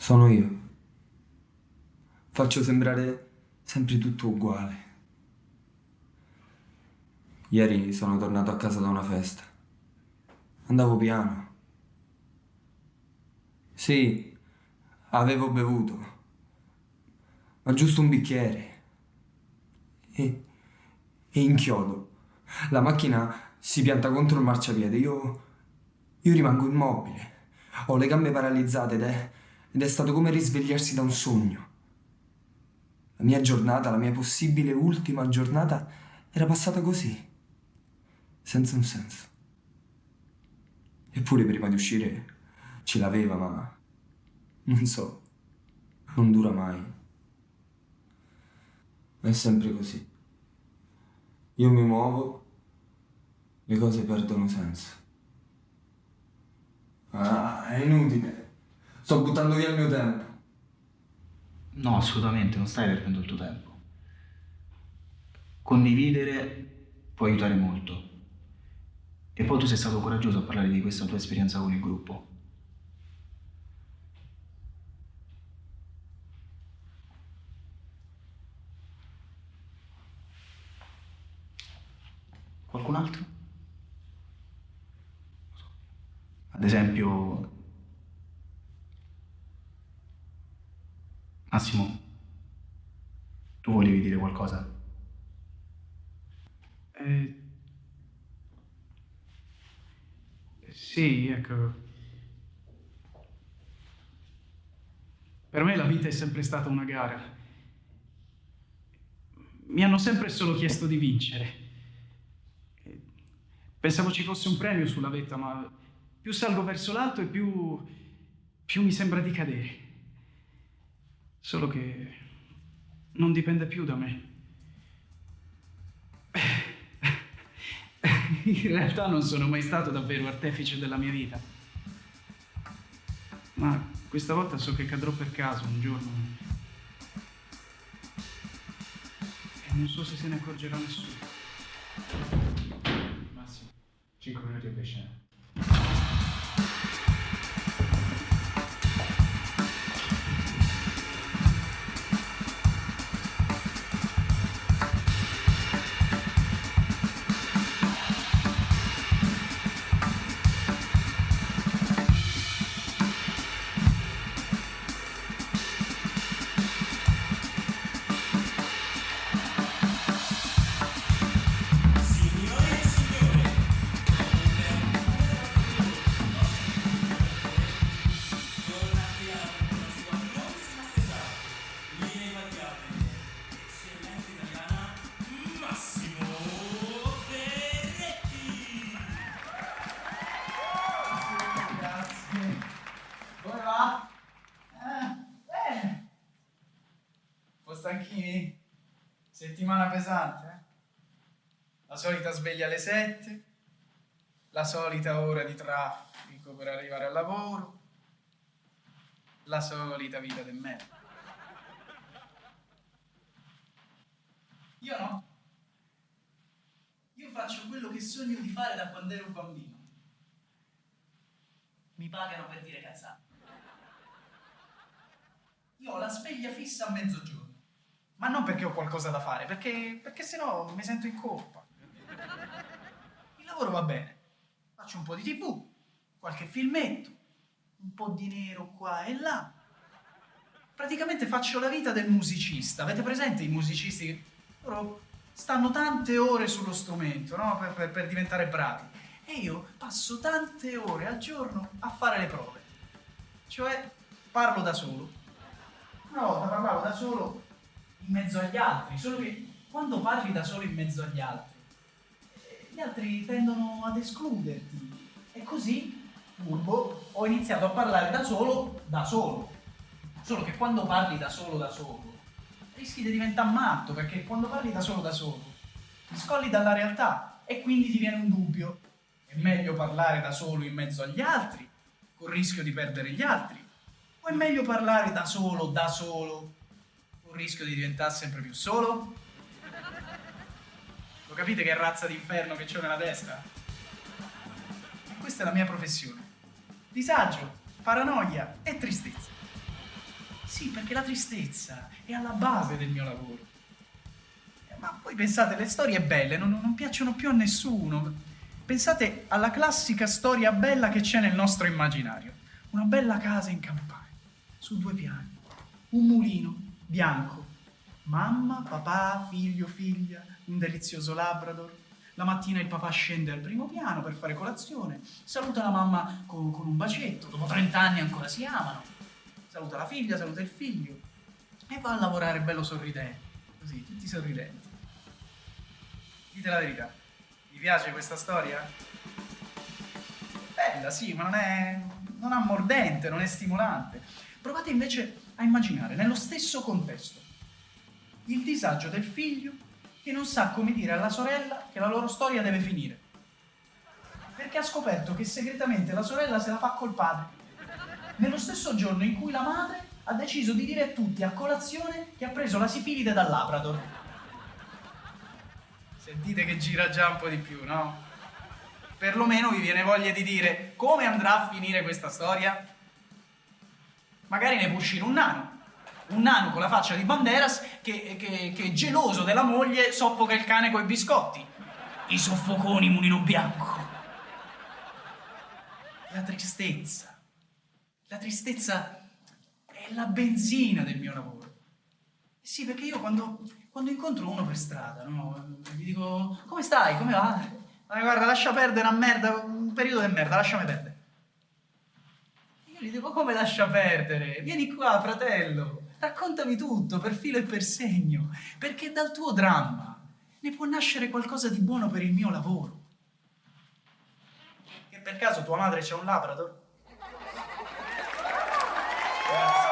Sono io. Faccio sembrare sempre tutto uguale. Ieri sono tornato a casa da una festa. Andavo piano. Sì, avevo bevuto, ma giusto un bicchiere. E, e inchiodo. La macchina si pianta contro il marciapiede. Io rimango immobile. Ho le gambe paralizzate ed è stato come risvegliarsi da un sogno. La mia giornata, la mia possibile ultima giornata, era passata così, senza un senso. Eppure prima di uscire ce l'aveva, ma non so, non dura mai. È sempre così. Io mi muovo, le cose perdono senso. Ah, è inutile. Sto buttando via il mio tempo. No, assolutamente, non stai perdendo il tuo tempo. Condividere può aiutare molto. E poi tu sei stato coraggioso a parlare di questa tua esperienza con il gruppo. Qualcun altro? Ad esempio, Massimo, tu volevi dire qualcosa? Eh, sì, ecco. Per me la vita è sempre stata una gara. Mi hanno sempre solo chiesto di vincere. Pensavo ci fosse un premio sulla vetta, ma più salgo verso l'alto e più mi sembra di cadere. Solo che non dipende più da me. In realtà non sono mai stato davvero artefice della mia vita. Ma questa volta so che cadrò per caso un giorno. E non so se se ne accorgerà nessuno. Massimo, 5 minuti e scena. Come va? Bene. Un po' stanchini? Settimana pesante, eh? La solita sveglia alle 7, la solita ora di traffico per arrivare al lavoro, la solita vita del merda. Io no. Io faccio quello che sogno di fare da quando ero bambino. Mi pagano per dire cazzate. Io ho la sveglia fissa a mezzogiorno. Ma non perché ho qualcosa da fare, perché sennò mi sento in colpa. Il lavoro va bene. Faccio un po' di TV, qualche filmetto, un po' di nero qua e là. Praticamente faccio la vita del musicista. Avete presente i musicisti che loro stanno tante ore sullo strumento, no? Per diventare bravi. E io passo tante ore al giorno a fare le prove. Cioè, parlo da solo. Una volta parlavo da solo in mezzo agli altri, solo che quando parli da solo in mezzo agli altri tendono ad escluderti. E così, furbo, ho iniziato a parlare da solo. Solo che quando parli da solo, rischi di diventare matto, perché quando parli da solo, ti scolli dalla realtà e quindi ti viene un dubbio. È meglio parlare da solo in mezzo agli altri, col rischio di perdere gli altri? O è meglio parlare da solo, col rischio di diventare sempre più solo? Lo capite che razza d'inferno che c'ho nella testa? E questa è la mia professione. Disagio, paranoia e tristezza. Sì, perché la tristezza è alla base del mio lavoro. Ma poi pensate, le storie belle non piacciono più a nessuno. Pensate alla classica storia bella che c'è nel nostro immaginario. Una bella casa in campagna, su 2 piani, un mulino bianco, mamma, papà, figlio, figlia, un delizioso Labrador. La mattina il papà scende al primo piano per fare colazione, saluta la mamma con un bacetto, dopo 30 anni ancora si amano. Saluta la figlia, saluta il figlio e va a lavorare bello sorridente, così, tutti sorridenti. Dite la verità, vi piace questa storia? Bella, sì, ma non è mordente, non è stimolante. Provate invece a immaginare, nello stesso contesto, il disagio del figlio che non sa come dire alla sorella che la loro storia deve finire. Perché ha scoperto che segretamente la sorella se la fa col padre. Nello stesso giorno in cui la madre ha deciso di dire a tutti a colazione che ha preso la sifilide dal Labrador. Sentite che gira già un po' di più, no? Perlomeno vi viene voglia di dire come andrà a finire questa storia? Magari ne può uscire un nano con la faccia di Banderas che geloso della moglie soffoca il cane coi biscotti. I soffoconi mulino bianco. La tristezza è la benzina del mio lavoro. Sì, perché io quando incontro uno per strada, no, gli dico come stai, come va? Ma guarda, lascia perdere una merda, un periodo di merda, lasciami perdere. Io gli dico come lascia perdere? Vieni qua, fratello, raccontami tutto, per filo e per segno, perché dal tuo dramma ne può nascere qualcosa di buono per il mio lavoro. Che per caso tua madre c'è un Labrador? Grazie.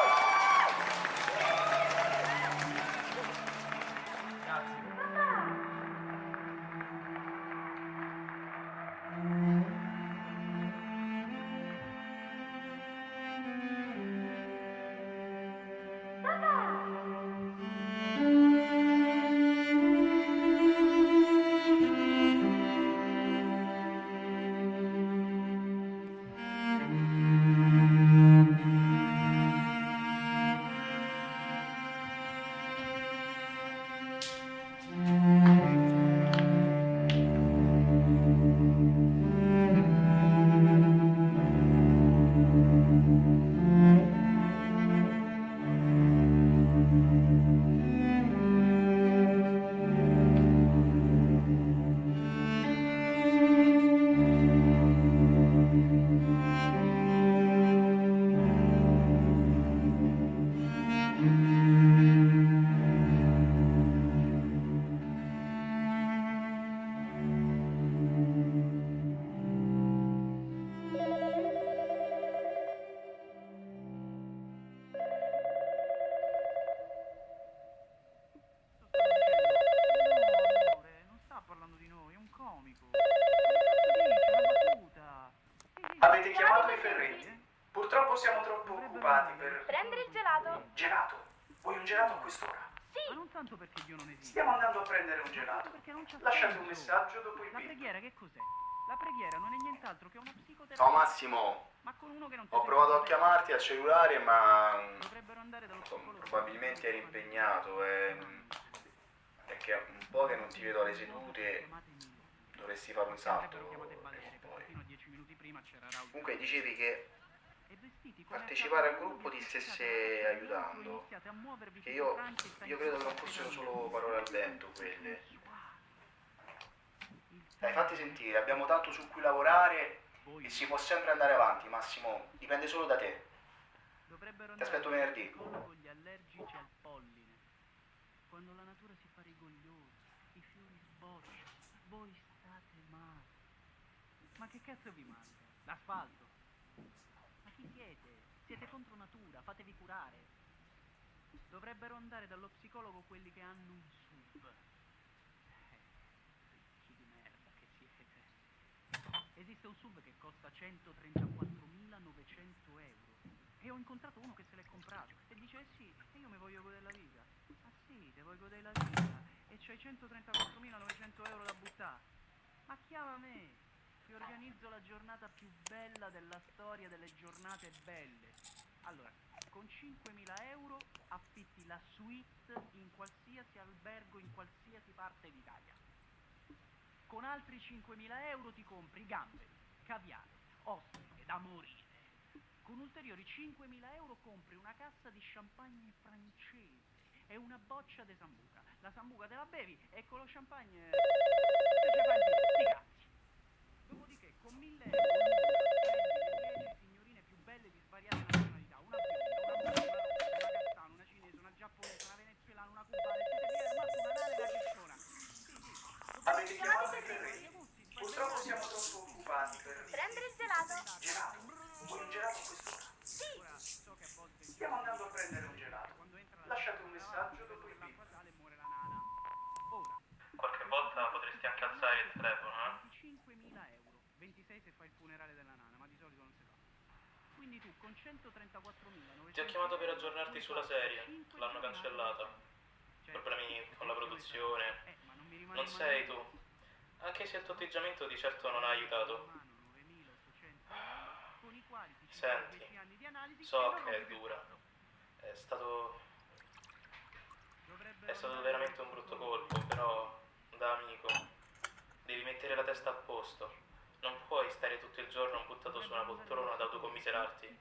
Avete chiamato i Ferretti? Purtroppo siamo troppo occupati per... Prendere il gelato? Gelato? Vuoi un gelato a quest'ora? Sì. Ma non tanto perché Dio non esiste. Stiamo andando a prendere un gelato. Perché non c'è Lasciate senso. un messaggio dopo il La beep. preghiera che cos'è? La preghiera non è nient'altro che una psicoterapia. Ciao Massimo, Ma con uno che non ti ho sente provato a bene. chiamarti al cellulare ma Dovrebbero andare dallo insomma, psicologo. probabilmente eri impegnato e perché un po' che non ti vedo alle sedute, dovresti fare un salto prima o poi. Fino a 10 minuti prima c'era Raul. Comunque dicevi che E vestiti come partecipare al a gruppo ti iniziate stesse a- aiutando, iniziate a muovervi che tipo io Francis sta credo che non fossero solo parole al vento quelle. Dai, fatti sentire, abbiamo tanto su cui lavorare e si può sempre andare avanti, Massimo, dipende solo da te. Dovrebbero Ti aspetto andare venerdì. con gli allergici al polline. Quando la natura si fa rigogliosa, i fiori sbocciano, voi state male. Ma che cazzo vi manca? L'asfalto? Ma chi siete? Siete contro natura, fatevi curare. Dovrebbero andare dallo psicologo quelli che hanno un SUV. Ricchi di merda che siete. Esiste un SUV che costa 134.900 euro. E ho incontrato uno che se l'è comprato e dice sì, e io mi voglio godere la vita. Ah sì, te vuoi godere la vita e c'hai 134.900 euro da buttare. Ma chiama me, ti organizzo la giornata più bella della storia delle giornate belle. Allora, con 5.000 euro affitti la suite in qualsiasi albergo in qualsiasi parte d'Italia. Con altri 5.000 euro ti compri gamberi, caviale, ostriche da morire. Con ulteriori 5.000 euro compri una cassa di champagne francese e una boccia di sambuca. La sambuca te la bevi e con lo champagne te ci fai il vino, sti cazzi. Dopodiché con 1.000 euro prendi le 10 signorine più belle di svariate nazionalità, una bionda, una bruna, una castana, una cinese, una giapponese, una venezuelana, una cubana, e siete via, ammazzo una nave e una cicciona. Sì. Avete chiamato i Ferretti? Purtroppo siamo troppo occupati per Prendere il gelato? gelato. Vuoi un gelato a quest'ora? Sì. So che a volte Stiamo andando a prendere un gelato. quando entra la Lasciate un messaggio dopo il l'acqua beep. sale muore la nana. Ora, Qualche volta potresti anche alzare il telefono, eh? 25.000 euro, 26 se fai il funerale della nana, ma di solito non si fa. Quindi tu con 134.900 Ti ho chiamato per aggiornarti sulla serie, cinque l'hanno giornate. cancellata. Cioè, Problemi con la produzione. ma non mi rimane Non mai sei niente. tu. Anche se il tuo atteggiamento di certo non ha aiutato. Romano, 9.800 euro, con i quali ti ci Senti, fai 10 anni di analisi so e non che è rompi più il dura. cazzo. È stato Dovrebbero veramente un brutto colpo, però da amico devi mettere la testa a posto. Non puoi stare tutto il giorno buttato su una poltrona ad autocommiserarti.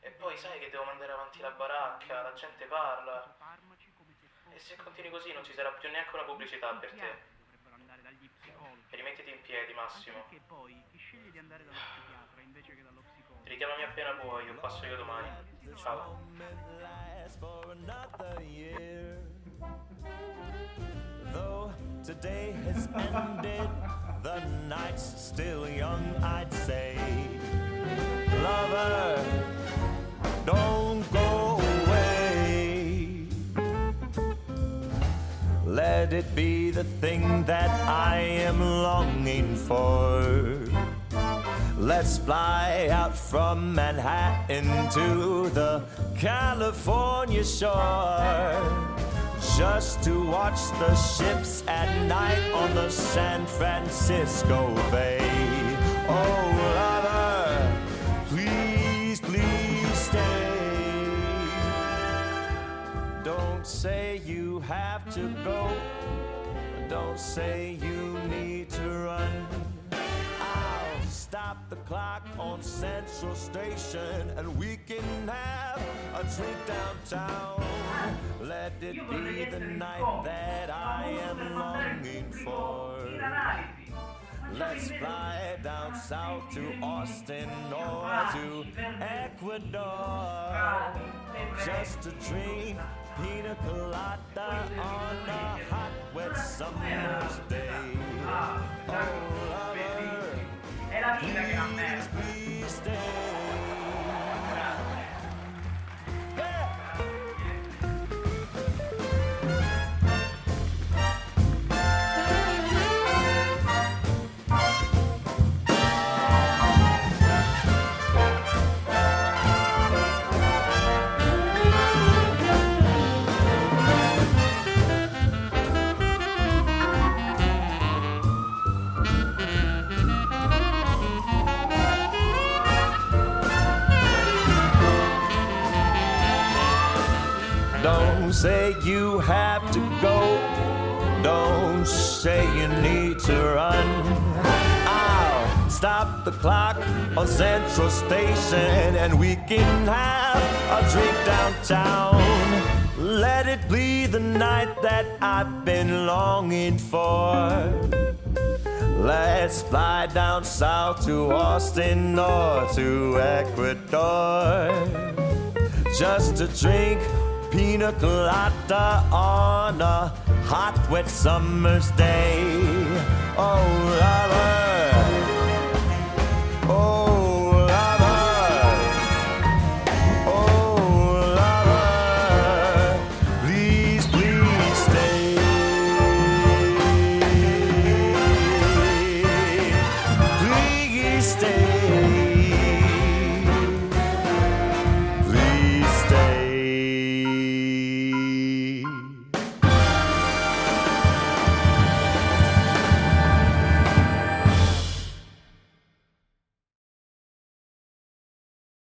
E poi sai che devo mandare avanti la baracca, la gente parla. E se continui così non ci sarà più neanche una pubblicità per te. Dovrebbero andare dagli psicologi. Rimettiti in piedi, Massimo. Anche poi chi sceglie di andare dallo psichiatra invece che dallo psicologo. Richiamami appena puoi, io passo io domani. Ciao. Last for another year. Though today has ended, the night's still young, I'd say. Lover, don't go away. Let it be the thing that I am longing for. Let's fly out from Manhattan to the California shore, just to watch the ships at night on the San Francisco Bay. Oh, lover, please, please stay. Don't say you have to go. Don't say you need to run. I'll stop the clock on Central Station and we can have a drink downtown. Let it be the night that I am longing for. Let's fly down south to Austin or to Ecuador, just to drink pina colada on a hot, wet summer's day. Oh, lover, please, please stay. Yeah. Don't say you have to go. Don't say you need to run. I'll stop the clock on Central Station and we can have a drink downtown. Let it be the night that I've been longing for. Let's fly down south to Austin or to Ecuador, just to drink pina colada on a hot, wet summer's day. Oh, la